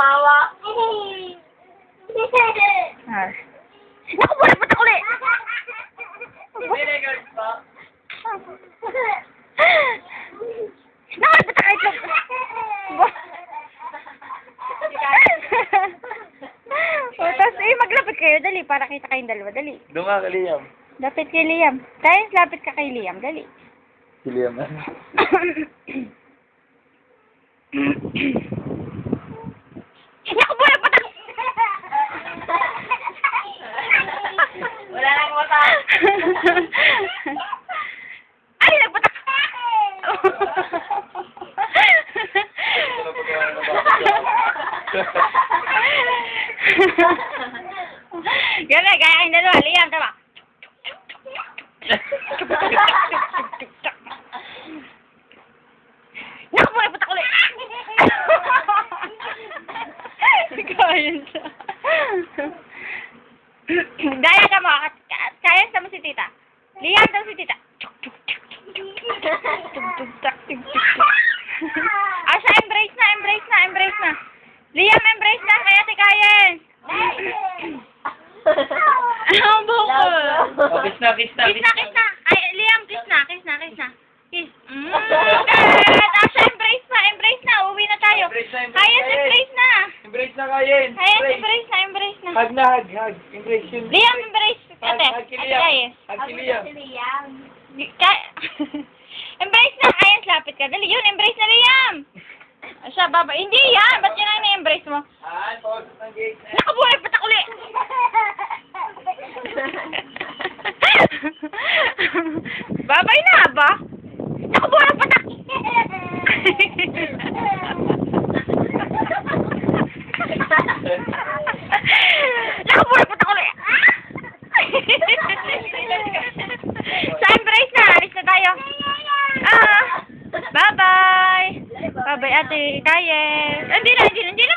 kawawa. Ah. Naku, buhay pa ulit! Vinegar pa. Naku, ba't kahit lang? O, tapos maglapit kayo, dali, para kita kayong dalawa, dali. Doon nga kay Liam. Lapit kay Liam. Tayo, lapit ka kay Liam, dali. Si Liam na. Naku, buhay pa Wala nang mata. Ay, nagpatak! Gano'n, kaya kayong dalawa. Liam, tama. Naku, buhay patak ulit! Kaya siya. Daya ka mo. Kaya sa mo si tita. Liam daw si tita. Ah, siya, embrace na, embrace na, embrace na. Liam, embrace na, kaya si Kayen. Ang buko. Oh, kiss na, kiss na, Kiss na, kiss na. Ay, Liam, kiss na, kiss na, kiss na. Kiss. Ah, siya, embrace na, embrace na. Uwi na tayo. Embrace na, embrace Kayen, na, embrace na. Embrace na Kayen. Kayen, embrace na, embrace na. Hug na, hug, hug. Embrace yun. Liam, embrace. Ate, Hug kay ate Liam. Kayen. Hug kay Liam. Embrace na, Kayen, lapit ka. Dali, yun, embrace na, Liam. Siya, baba. Hindi yan. Ba't yun ang na-embrace mo? Ah, pause ng gate. Nakabuhay, patak uli. Babay na ba? Nakabuhay, patak. Nakabuhay, patak uli. Sa embrace na. Alis na tayo. Bye-bye. Bye-bye, ate. Kayen. Hindi na, hindi na, hindi na.